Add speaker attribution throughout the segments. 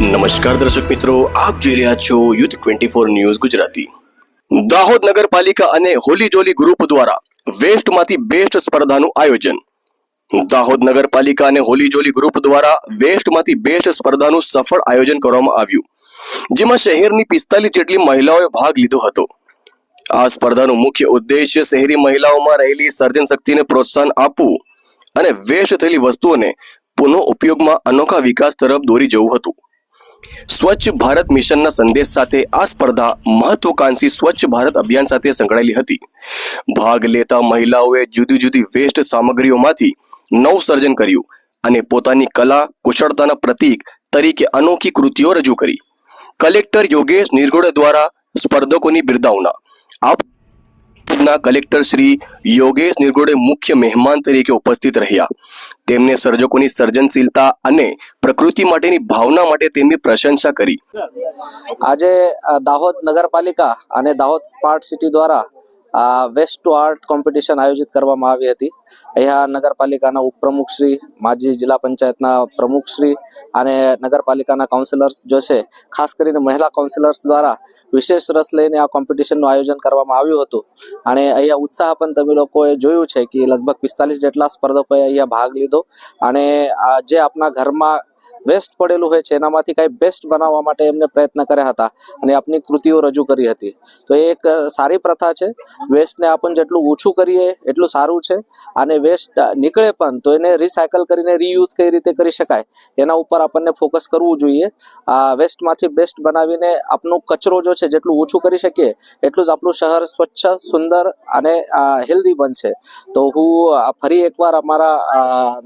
Speaker 1: નમસ્કાર દર્શક મિત્રો, આપ જોઈ રહ્યા છો યુથ 24 ન્યૂઝ ગુજરાતી। દાહોદ નગરપાલિકા અને હોલી જોલી ગ્રુપ દ્વારા વેસ્ટમાંથી બેસ્ટ સ્પર્ધાનું આયોજન। દાહોદ નગરપાલિકા અને હોલી જોલી ગ્રુપ દ્વારા વેસ્ટમાંથી બેસ્ટ સ્પર્ધાનું સફળ આયોજન કરવામાં આવ્યું, જેમાં શહેરની 45 જેટલી મહિલાઓએ ભાગ લીધો હતો। આ સ્પર્ધાનો મુખ્ય ઉદ્દેશ્ય શહેરી મહિલાઓમાં રહેલી સર્જન શક્તિને પ્રોત્સાહન આપવું અને વેસ્ટ થયેલી વસ્તુઓને પુનઃ ઉપયોગમાં અનોખા વિકાસ તરફ દોરી જવું હતું। સ્વચ્છ ભારત મિશનના સંદેશ સાથે આ સ્પર્ધા મહત્વાકાંક્ષી સ્વચ્છ ભારત અભિયાન સાથે સંકળાયેલી હતી। ભાગ લેતા મહિલાઓએ જુદી જુદી વેસ્ટ સામગ્રીઓમાંથી નવ સર્જન કર્યું અને પોતાની કલા કુશળતાના પ્રતીક તરીકે અનોખી કૃતિઓ રજૂ કરી। કલેક્ટર યોગેશ નિરગુડે દ્વારા સ્પર્ધકોની બિરદાવના આપના કલેક્ટર શ્રી યોગેશ નિરગુડે મુખ્ય મહેમાન તરીકે ઉપસ્થિત રહ્યા। તેમને સર્જકોની સર્જનશીલતા અને પ્રકૃતિ માટેની ભાવના માટે તેમની પ્રશંસા કરી।
Speaker 2: આજે દાહોદ નગરપાલિકા અને દાહોદ સ્માર્ટ સિટી દ્વારા વેસ્ટ ટુ આર્ટ કોમ્પિટિશન આયોજિત કરવામાં આવી હતી। અહીંયા નગરપાલિકાના ઉપપ્રમુખ શ્રી, માજી જિલ્લા પંચાયતના પ્રમુખ શ્રી અને નગરપાલિકાના કાઉન્સિલર્સ જો છે, ખાસ કરીને મહિલા કાઉન્સિલર્સ દ્વારા વિશેષ રસ લઈને આ કોમ્પિટિશનનું આયોજન કરવામાં આવ્યું હતું। અને અહીંયા ઉત્સાહ પણ તમે લોકોએ જોયું છે કે લગભગ 45 જેટલા સ્પર્ધકોએ અહીંયા ભાગ લીધો અને જે આપણા ઘરમાં વેસ્ટ પડેલું હોય છે એનામાંથી કંઈ બેસ્ટ બનાવવા માટે એમને પ્રયત્ન કર્યા હતા અને આપની કૃતિઓ રજૂ કરી હતી। તો એ એક સારી પ્રથા છે। વેસ્ટને આપણે જેટલું ઓછું કરીએ એટલું સારું છે અને વેસ્ટ નીકળે પણ તો એને રિસાયકલ કરીને રીયુઝ કઈ રીતે કરી શકાય એના ઉપર આપણને ફોકસ કરવું જોઈએ। વેસ્ટમાંથી બેસ્ટ બનાવીને આપણો કચરો જો છે જેટલું ઓછું કરી શકીએ એટલું જ આપણું શહેર સ્વચ્છ, સુંદર અને હેલ્ધી બનશે। તો હું ફરી એકવાર અમારા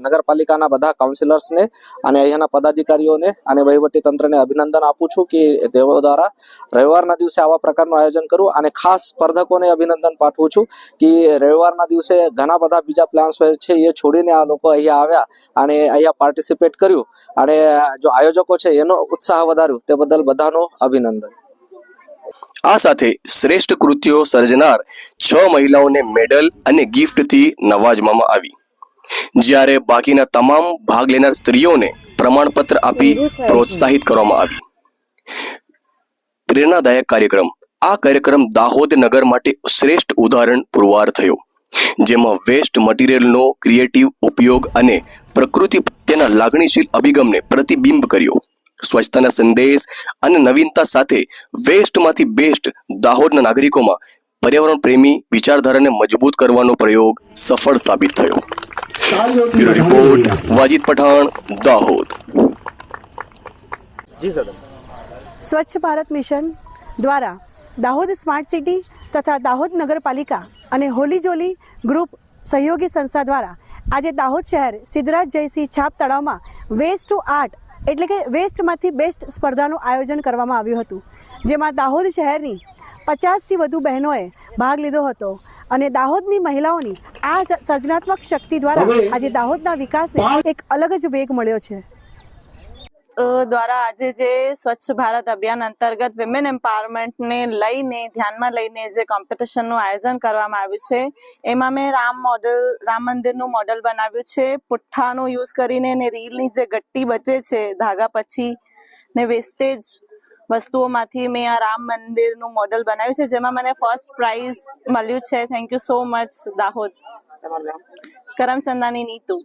Speaker 2: નગરપાલિકાના બધા કાઉન્સિલર્સને અને અહીંયાના પદાધિકારીઓને અને વહીવટી તંત્રને અભિનંદન આપું છું કે તેઓ દ્વારા રવિવારના દિવસે આવા પ્રકારનું આયોજન કરવું અને ખાસ સ્પર્ધકોને અભિનંદન પાઠવું છું કે રવિવારના દિવસે ઘણા બધા બીજા પ્લાન્સ હોય છે એ છોડીને આ લોકો અહીંયા આવ્યા અને અહીંયા પાર્ટિસિપેટ કર્યું અને જો આયોજકો છે એનો ઉત્સાહ વધાર્યો તે બદલ બધાનો અભિનંદન।
Speaker 1: આ સાથે શ્રેષ્ઠ કૃતિઓ સર્જનાર 6 મહિલાઓને મેડલ અને ગિફ્ટથી નવાજવામાં આવી, જ્યારે બાકીના તમામ ભાગ લેનાર સ્ત્રીઓને પ્રમાણપત્ર આપી પ્રોત્સાહિત કરવામાં આવી। પ્રેરણાદાયક કાર્યક્રમ। આ કાર્યક્રમ દાહોદ નગર માટે શ્રેષ્ઠ ઉદાહરણ પુરવાર થયો, જેમાં વેસ્ટ મટીરિયલનો ક્રિએટિવ ઉપયોગ અને પ્રકૃતિ પ્રત્યેના લાગણીશીલ અભિગમને પ્રતિબિંબ કર્યો। સ્વચ્છતાના સંદેશ અને નવીનતા સાથે વેસ્ટમાંથી બેસ્ટ દાહોદના નાગરિકોમાં પર્યાવરણ પ્રેમી વિચારધારાને મજબૂત કરવાનો પ્રયોગ સફળ સાબિત થયો। Bureau report, Wajid Pathan, Dahod.
Speaker 2: જી સર।
Speaker 3: સ્વચ્છ ભારત મિશન દ્વારા દાહોદ સ્માર્ટ સિટી તથા દાહોદ નગરપાલિકા અને હોલી જોલી ગ્રુપ સહયોગી સંસ્થા દ્વારા આજે દાહોદ શહેર સિદ્ધરાજ જયસિંહ છાપ તળાવમાં વેસ્ટ ટુ આર્ટ એટલે કે વેસ્ટમાંથી બેસ્ટ સ્પર્ધાનું આયોજન કરવામાં આવ્યું હતું, જેમાં દાહોદ શહેરની 50થી વધુ બહેનોએ ભાગ લીધો હતો અને દાહોદની મહિલાઓની આ સર્જનાત્મક શક્તિ દ્વારા આજે દાહોદના વિકાસને એક અલગ જ વેગ મળ્યો છે।
Speaker 4: દ્વારા આજે જે સ્વચ્છ ભારત અભિયાન અંતર્ગત વિમેન એમ્પાવરમેન્ટને લઈને ધ્યાનમાં લઈને જે કોમ્પિટિશનનું આયોજન કરવામાં આવ્યું છે, એમાં મેં રામ મંદિરનું મોડલ બનાવ્યું છે। પુઠ્ઠાનો યુઝ કરીને ને રીલની જે ગટ્ટી બચે છે ધાગા પછી ને વેસ્ટેજ વસ્તુઓમાંથી મેં આ રામ મંદિરનું મોડલ બનાવ્યું છે, જેમાં મને ફર્સ્ટ પ્રાઇઝ મળ્યું છે। Thank you so much Dahod. Karamchandani Neetu.